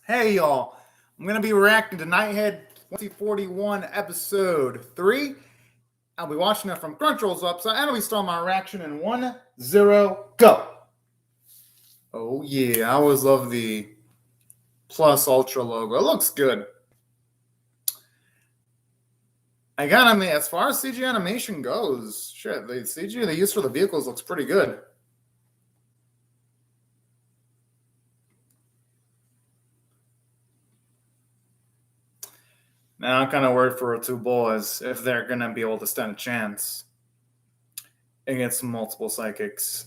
Hey y'all, I'm gonna be reacting to Nighthead 2041 episode 3. I'll be watching it from Crunchyroll's website, and I'll be starting my reaction in 1-0, go! Oh yeah, I always love the Plus Ultra logo. It looks good. As far as CG animation goes, shit, the CG they use for the vehicles looks pretty good. Now I'm kind of worried for two boys if they're gonna be able to stand a chance against multiple psychics.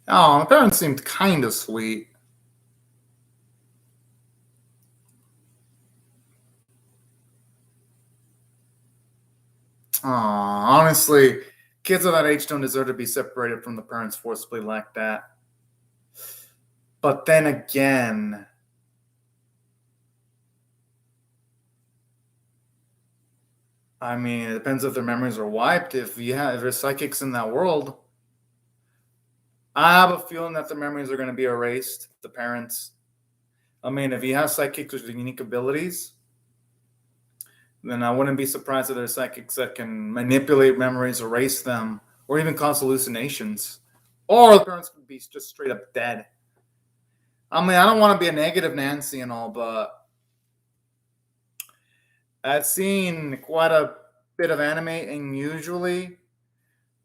Oh, my parents seemed kind of sweet. Aw, honestly, kids of that age don't deserve to be separated from the parents forcibly like that. But then again, I mean, it depends if their memories are wiped. If there's psychics in that world, I have a feeling that the memories are going to be erased. The parents. I mean, if you have psychics with unique abilities, then I wouldn't be surprised if there's psychics that can manipulate memories, erase them, or even cause hallucinations. Or the parents could be just straight up dead. I mean, I don't want to be a negative Nancy and all, but I've seen quite a bit of anime, and usually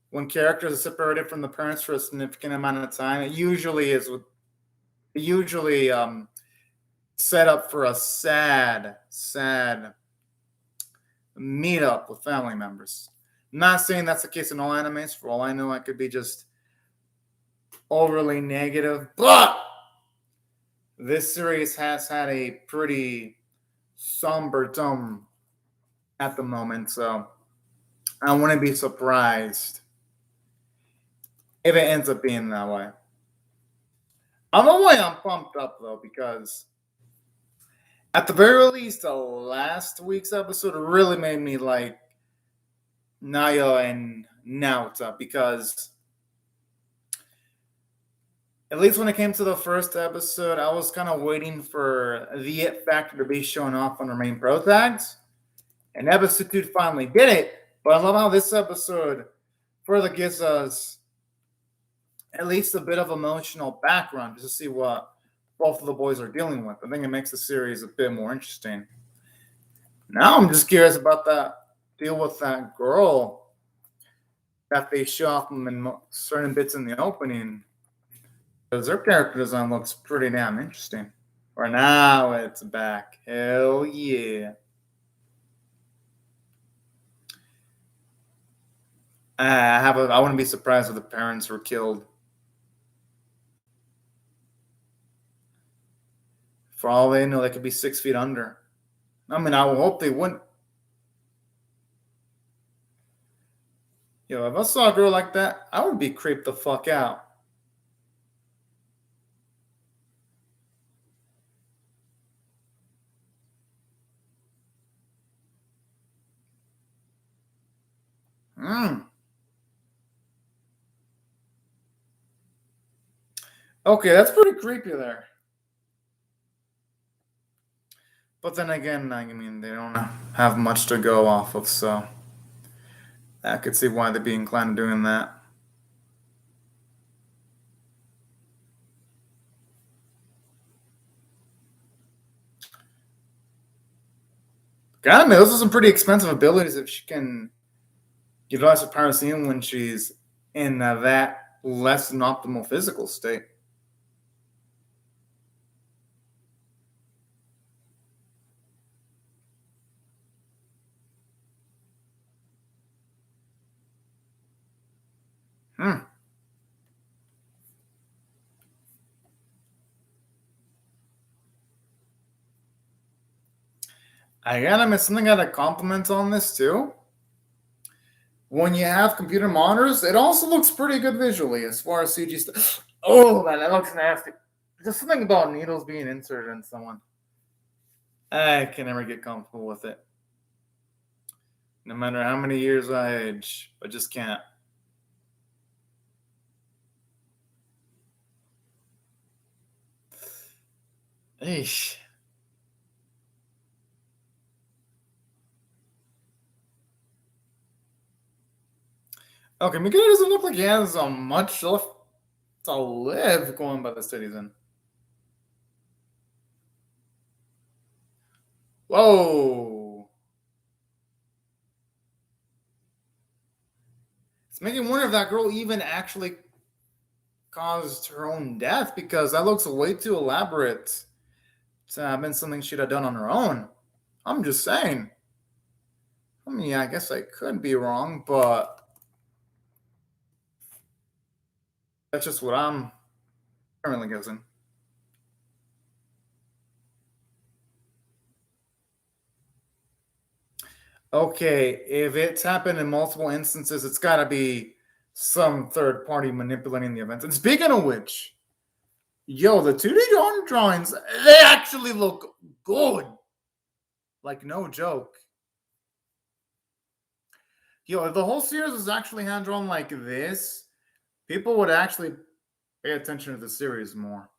when characters are separated from the parents for a significant amount of time, it usually set up for a sad meetup with family members. I'm not saying that's the case in all animes. For all I know, I could be just overly negative, but this series has had a pretty somber tone at the moment, so I wouldn't be surprised if it ends up being that way. On the way, I'm pumped up though because at the very least, the last week's episode really made me like Nayo and Naota because at least when it came to the first episode, I was kind of waiting for the it factor to be shown off on the main pro tags. And episode 2 finally did it. But I love how this episode further gives us at least a bit of emotional background just to see what both of the boys are dealing with. I think it makes the series a bit more interesting. Now I'm just curious about that deal with that girl that they show off in certain bits in the opening. Because their character design looks pretty damn interesting. For now, it's back. Hell yeah. I wouldn't be surprised if the parents were killed. For all they know, they could be 6 feet under. I mean, I would hope they wouldn't. Yo, if I saw a girl like that, I would be creeped the fuck out. Okay, that's pretty creepy there. But then again, I mean, they don't have much to go off of, so I could see why they'd be inclined to doing that. God, I mean, those are some pretty expensive abilities if she can utilize her Parasine when she's in that less than optimal physical state. I gotta admit, something I gotta compliment on this too. When you have computer monitors, it also looks pretty good visually as far as CG stuff. Oh man, that looks nasty. Just something about needles being inserted in someone. I can never get comfortable with it. No matter how many years I age, I just can't. Eesh. Okay, Miguel doesn't look like he has much left to live going by the citizen. Whoa. It's making me wonder if that girl even actually caused her own death because that looks way too elaborate to have been something she'd have done on her own. I'm just saying. I mean, yeah, I guess I could be wrong, but that's just what I'm currently guessing. Okay, if it's happened in multiple instances, it's got to be some third party manipulating the events. And speaking of which, yo, the 2D drawings, they actually look good. Like, no joke. Yo, if the whole series was actually hand drawn like this, people would actually pay attention to the series more.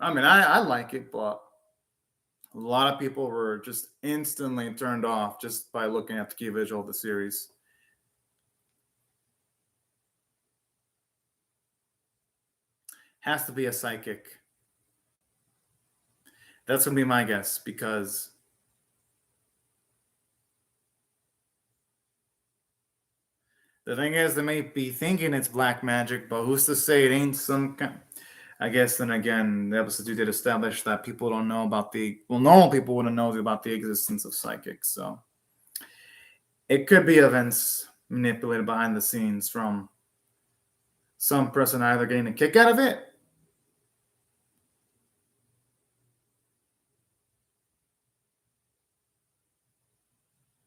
I mean, I like it, but a lot of people were just instantly turned off just by looking at the key visual of the series. Has to be a psychic. That's gonna be my guess because the thing is, they may be thinking it's black magic, but who's to say it ain't some kind? I guess then again, the episode 2 did establish that people don't know about normal people wouldn't know about the existence of psychics. So it could be events manipulated behind the scenes from some person either getting a kick out of it.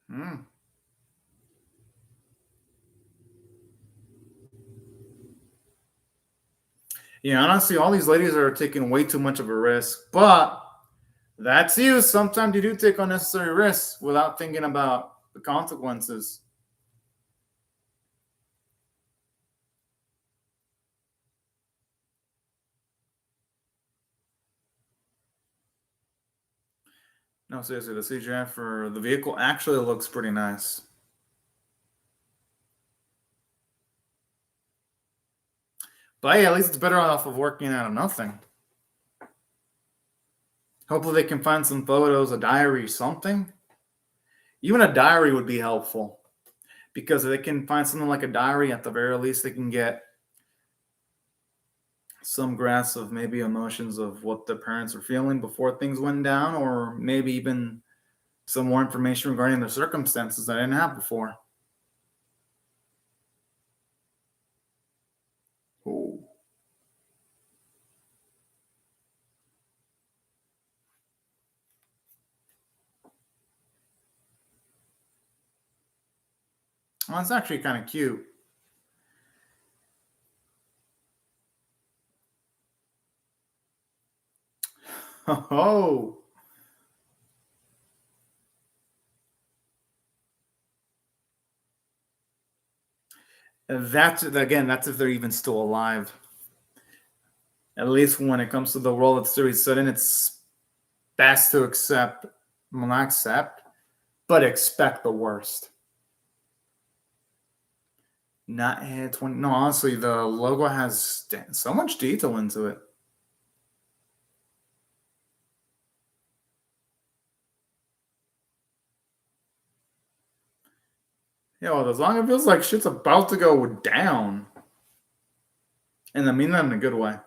Hmm. Yeah, honestly, all these ladies are taking way too much of a risk, but that's you. Sometimes you do take unnecessary risks without thinking about the consequences. No, seriously, the CGI for the vehicle actually looks pretty nice. But yeah, at least it's better off of working out of nothing. Hopefully, they can find some photos, a diary, something. Even a diary would be helpful because if they can find something like a diary, at the very least, they can get some grasp of maybe emotions of what the parents were feeling before things went down, or maybe even some more information regarding the circumstances that I didn't have before. Ooh. Well, that's actually kind of cute. Oh, that's again, that's if they're even still alive. At least when it comes to the role of the series set in, it's best to accept, well, not accept, but expect the worst. Not hit 20. No, honestly, the logo has so much detail into it. Yo, as long as it feels like shit's about to go down. And I mean that in a good way.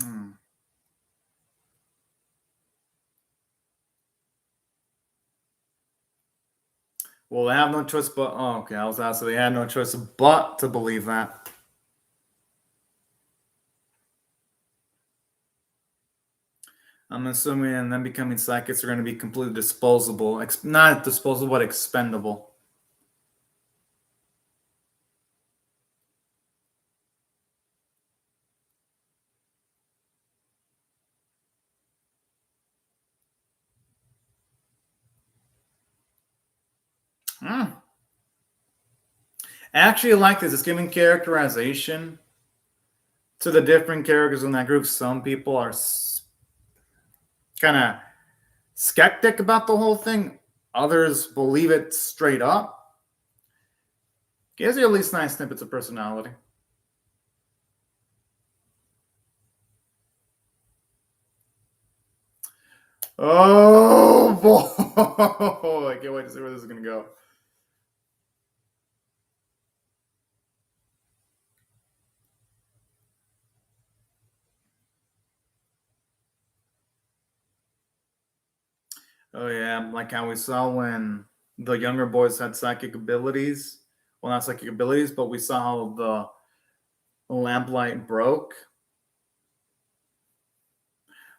Hmm. Well, they have no choice but. Oh, okay. I was asking. They had no choice but to believe that. I'm assuming them becoming psychics are going to be completely disposable. Not disposable, but expendable. Hmm. I actually like this. It's giving characterization to the different characters in that group. Some people are kind of skeptic about the whole thing. Others believe it straight up. Gives you at least nice snippets of personality. Oh boy! I can't wait to see where this is going to go. Oh yeah, like how we saw when the younger boys had psychic abilities. Well, not psychic abilities, but we saw how the lamplight broke.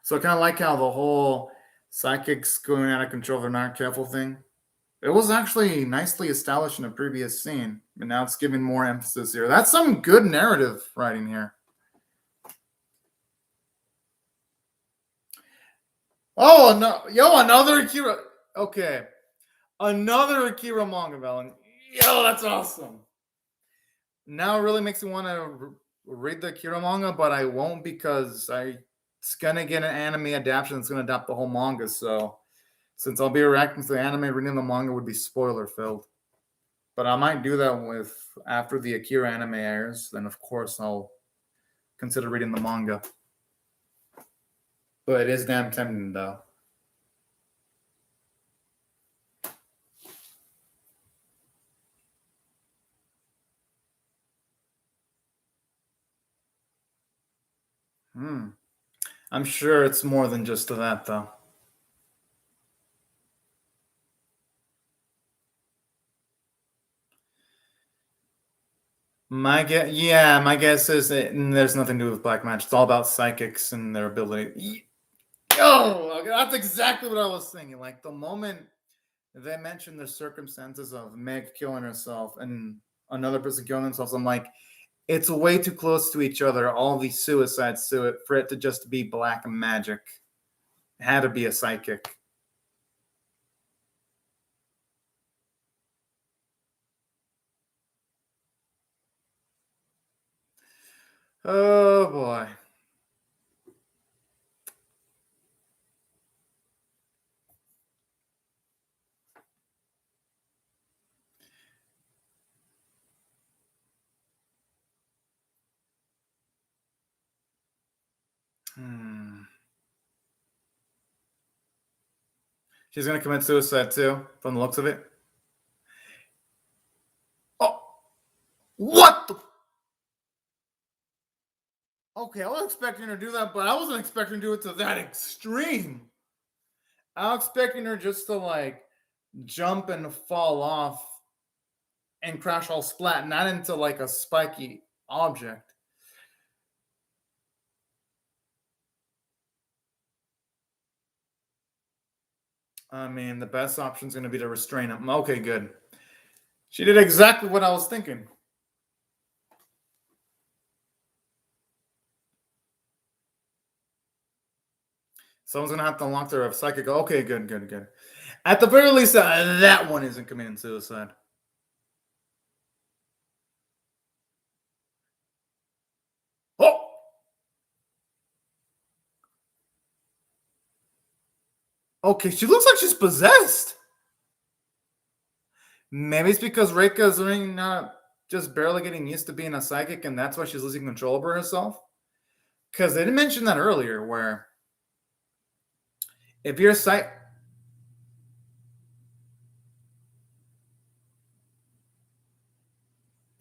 So I kind of like how the whole psychics going out of control, they're not careful thing. It was actually nicely established in a previous scene, but now it's giving more emphasis here. That's some good narrative writing here. Oh no, yo, another Akira. Okay, another Akira manga, Valen. Yo, that's awesome. Now it really makes me want to read the Akira manga, but I won't because it's gonna get an anime adaptation that's gonna adapt the whole manga. So since I'll be reacting to the anime, reading the manga would be spoiler filled. But I might do that with after the Akira anime airs. Then of course I'll consider reading the manga. But it is damn tempting though. Hmm. I'm sure it's more than just that though. My guess is that there's nothing to do with black magic. It's all about psychics and their ability. Yo, that's exactly what I was thinking. Like the moment they mentioned the circumstances of Meg killing herself and another person killing themselves, I'm like, it's way too close to each other. All these suicides to it for it to just be black magic. It had to be a psychic. Oh boy. Hmm. She's gonna commit suicide too, from the looks of it. Oh, what the? Okay, I was expecting her to do that, but I wasn't expecting to do it to that extreme. I was expecting her just to like jump and fall off and crash all splat, not into like a spiky object. I mean, the best option is going to be to restrain him. Okay, good. She did exactly what I was thinking. Someone's going to have to unlock their psychic. Okay, good, good, good. At the very least, that one isn't committing suicide. Oh! Okay, she looks like she's possessed. Maybe it's because Reika's not just barely getting used to being a psychic, and that's why she's losing control over herself. Because they didn't mention that earlier, where if you're psych,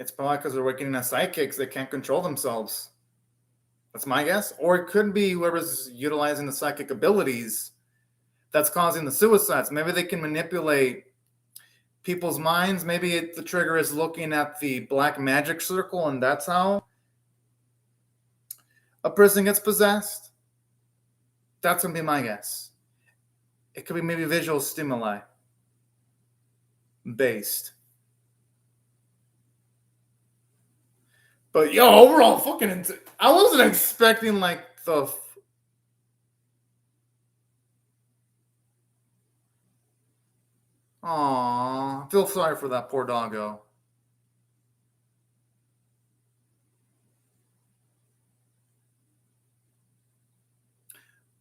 it's probably because they're working as psychics, they can't control themselves. That's my guess. Or it could be whoever's utilizing the psychic abilities that's causing the suicides. Maybe they can manipulate people's minds. Maybe the trigger is looking at the black magic circle, and that's how a person gets possessed. That's going to be my guess. It could be maybe visual stimuli based. But yo, overall, I wasn't expecting like the. Aw, I feel sorry for that poor doggo.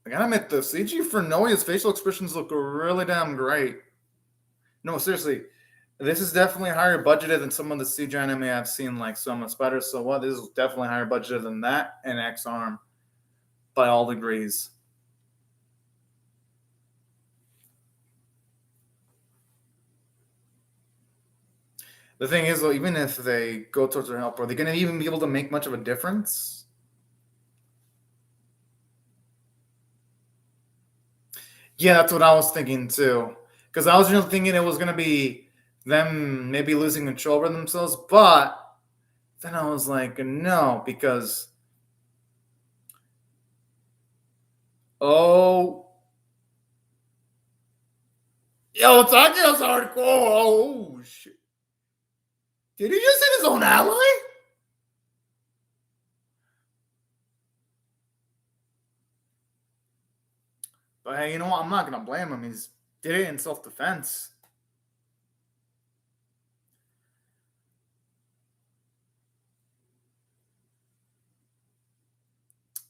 I gotta admit, the CG for Noya's facial expressions look really damn great. No, seriously, this is definitely higher budgeted than some of the CG anime I've seen, like Soma Spider. So what? This is definitely higher budgeted than that and X Arm by all degrees. The thing is, though, even if they go towards their help, are they going to even be able to make much of a difference? Yeah, that's what I was thinking too. Because I was really thinking it was going to be them maybe losing control over themselves, but then I was like, no, because oh, yo, Takeo's hardcore. Oh shit! Did he just hit his own ally? But hey, you know what? I'm not gonna blame him. He's did it in self-defense.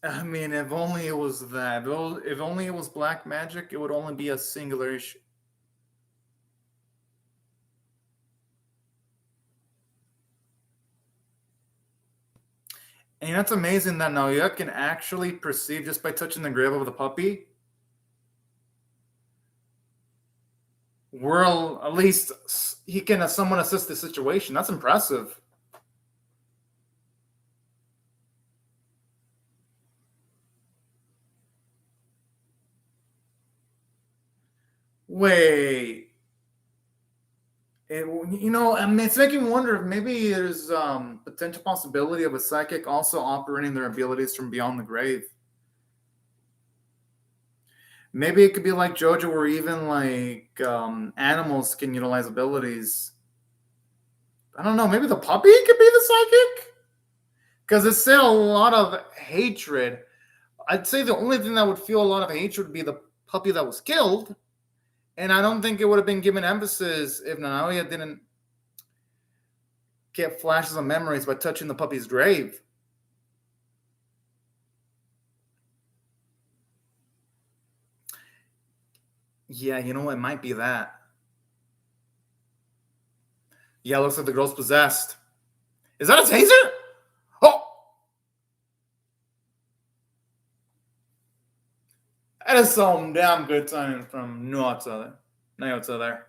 I mean, if only it was that. If only it was black magic, it would only be a singular issue. And that's amazing that Naoya can actually perceive just by touching the grave of the puppy. Well, at least he can somewhat assist the situation. That's impressive. Wait. I mean, it's making me wonder if maybe there's potential possibility of a psychic also operating their abilities from beyond the grave. Maybe it could be like JoJo, where even like animals can utilize abilities. I don't know. Maybe the puppy could be the psychic because it's still a lot of hatred. I'd say the only thing that would feel a lot of hatred would be the puppy that was killed, and I don't think it would have been given emphasis if Naoya didn't get flashes of memories by touching the puppy's grave. Yeah, you know, it might be that. Yeah, it looks like the girl's possessed. Is that a taser? Oh, that is some damn good timing from Nyota there.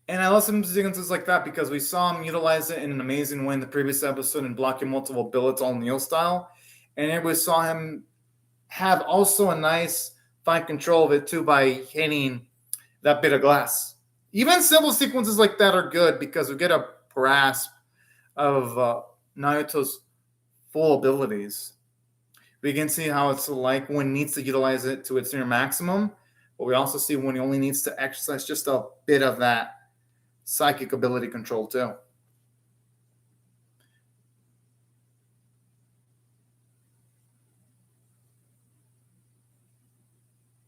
And I love some sequences like that because we saw him utilize it in an amazing way in the previous episode in blocking multiple billets all Neo style. And then we saw him have also a nice fine control of it too by hitting that bit of glass. Even simple sequences like that are good because we get a grasp of Naruto's full abilities. We can see how it's like when he needs to utilize it to its near maximum, but we also see when he only needs to exercise just a bit of that psychic ability control too.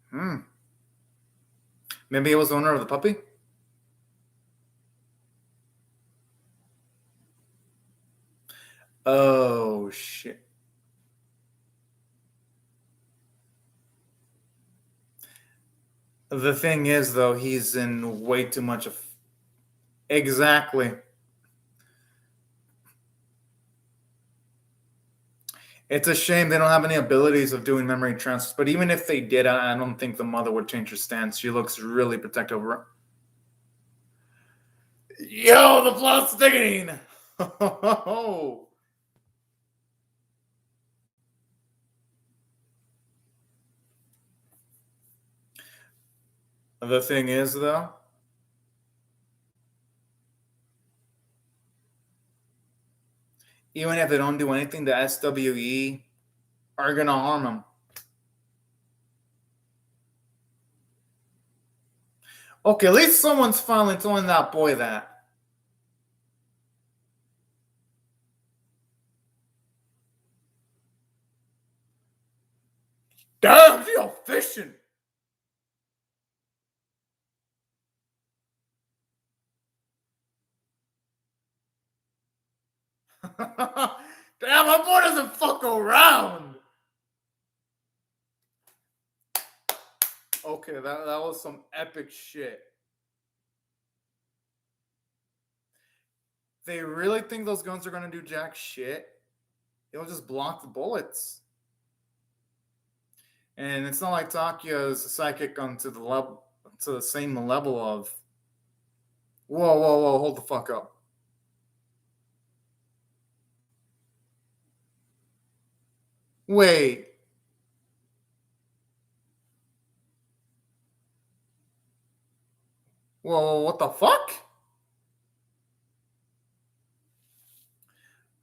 Hmm. Maybe he was the owner of the puppy. Oh shit. The thing is, though, he's in way too much of. Exactly. It's a shame they don't have any abilities of doing memory transfers. But even if they did, I don't think the mother would change her stance. She looks really protective. Yo, the plot's thickening. The thing is, though, even if they don't do anything, the SWE are gonna harm him. Okay, at least someone's finally telling that boy that. Damn, my boy doesn't fuck around. Okay, that was some epic shit. They really think those guns are gonna do jack shit. It'll just block the bullets. And it's not like Takia is a psychic onto the level to the same level of whoa, hold the fuck up. Wait. Whoa, what the fuck?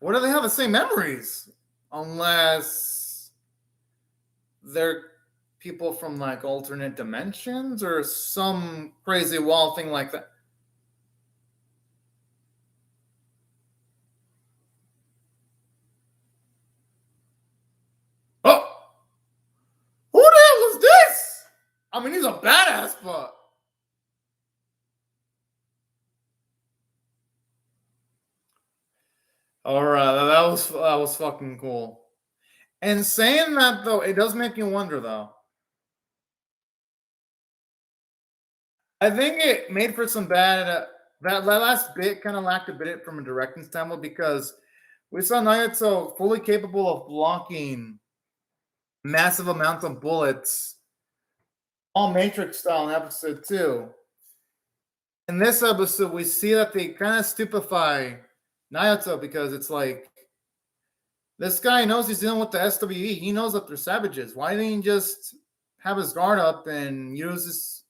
What do they have the same memories? Unless they're people from like alternate dimensions or some crazy wall thing like that. Oh, who the hell was this? I mean, he's a badass, but all right, that was fucking cool. And saying that though, it does make you wonder though. I think it made for some bad. That last bit kind of lacked a bit from a directing standpoint because we saw Naruto fully capable of blocking massive amounts of bullets, all Matrix style in episode 2. In this episode, we see that they kind of stupefy Naruto because it's like this guy knows he's dealing with the SWE. He knows that they're savages. Why didn't he just have his guard up and use his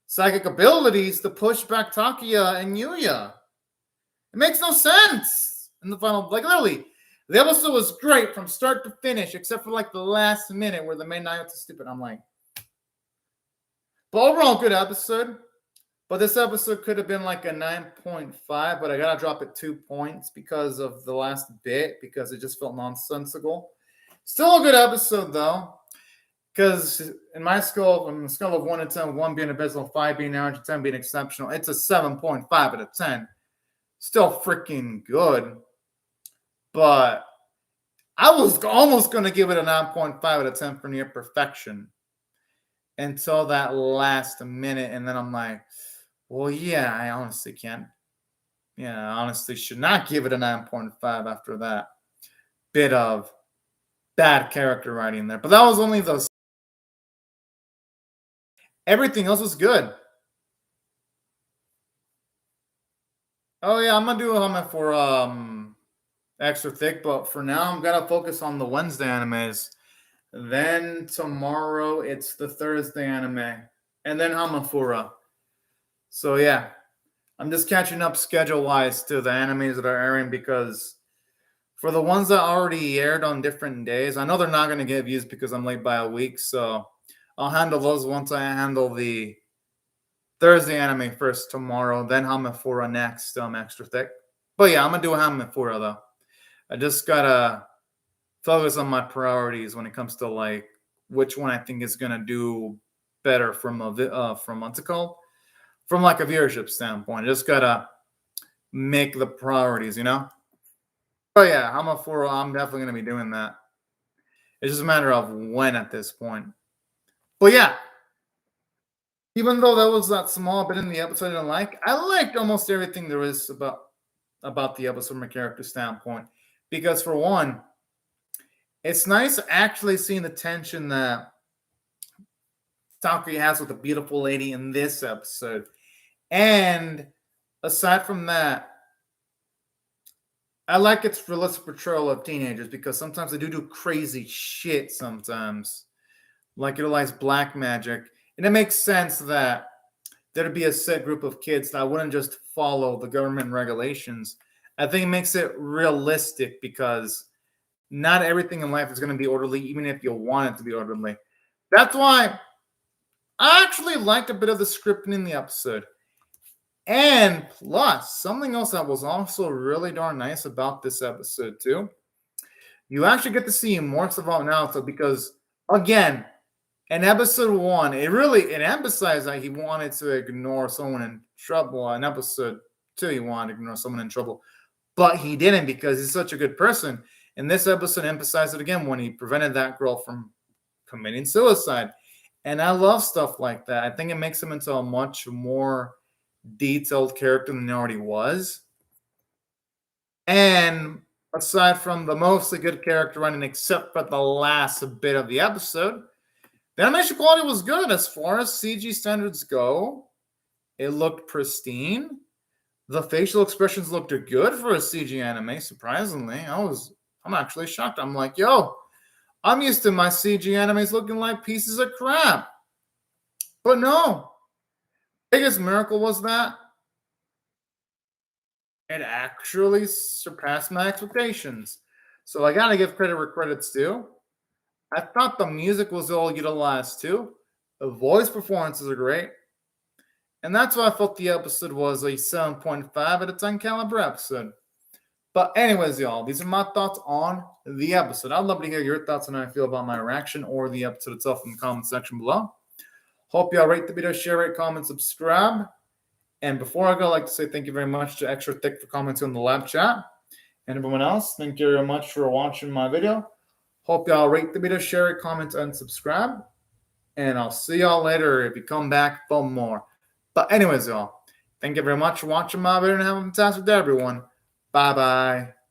psychic abilities to push back Takia and Yuya? It makes no sense in the final. Like literally, the episode was great from start to finish, except for like the last minute where the main Naruto's stupid. I'm like, but overall, good episode. But this episode could have been like a 9.5, but I gotta drop it 2 points because of the last bit, because it just felt nonsensical. Still a good episode though, because in my scale, on the scale of 1 to 10, 1 being abysmal, 5 being average, 10 being exceptional, it's a 7.5 out of 10. Still freaking good, but I was almost going to give it a 9.5 out of 10 for near perfection until that last minute, and then I'm like, well, yeah, I honestly can't. Yeah, I honestly should not give it a 9.5 after that bit of bad character writing there. But that was only those. Everything else was good. Oh yeah, I'm gonna do a helmet for extra thick, but for now I'm gonna focus on the Wednesday animes. Then tomorrow it's the Thursday anime, and then Hamafura. So yeah, I'm just catching up schedule-wise to the animes that are airing because for the ones that already aired on different days, I know they're not going to get views because I'm late by a week. So I'll handle those once I handle the Thursday anime first tomorrow, then Hamafura next, extra thick. But yeah, I'm going to do a Hamafura though. I just got to focus on my priorities when it comes to like which one I think is going to do better from what's it called? From like a viewership standpoint. I just gotta make the priorities, you know? Oh yeah, I'm definitely gonna be doing that. It's just a matter of when at this point. But yeah, even though that was that small bit in the episode I didn't like, I liked almost everything there is about the episode from a character standpoint. Because for one, it's nice actually seeing the tension that Takuya has with the beautiful lady in this episode. And aside from that, I like its realistic portrayal of teenagers because sometimes they do crazy shit sometimes, like utilize black magic. And it makes sense that there'd be a set group of kids that wouldn't just follow the government regulations. I think it makes it realistic because not everything in life is going to be orderly, even if you want it to be orderly. That's why I actually liked a bit of the scripting in the episode. And plus, something else that was also really darn nice about this episode, too. You actually get to see more stuff about Naruto because, again, in episode 1, it emphasized that he wanted to ignore someone in trouble. In episode 2, he wanted to ignore someone in trouble. but he didn't because he's such a good person. And this episode emphasized it again when he prevented that girl from committing suicide. And I love stuff like that. I think it makes him into a much more detailed character than he already was. And aside from the mostly good character running, except for the last bit of the episode, the animation quality was good as far as CG standards go. It looked pristine. The facial expressions looked good for a CG anime, surprisingly. I'm actually shocked. I'm like, yo, I'm used to my CG animes looking like pieces of crap. But no. Biggest miracle was that it actually surpassed my expectations. So I gotta give credit where credit's due. I thought the music was all utilized too. The voice performances are great. And that's why I felt the episode was a 7.5 out of 10 caliber episode. But anyways, y'all, these are my thoughts on the episode. I'd love to hear your thoughts on how I feel about my reaction or the episode itself in the comment section below. Hope y'all rate the video, share, rate, comment, subscribe. And before I go, I'd like to say thank you very much to Extra Thick for commenting on the live chat. And everyone else, thank you very much for watching my video. Hope y'all rate the video, share it, comment, and subscribe. And I'll see y'all later if you come back for more. But anyways, y'all, thank you very much for watching my video and have a fantastic day, everyone. Bye-bye.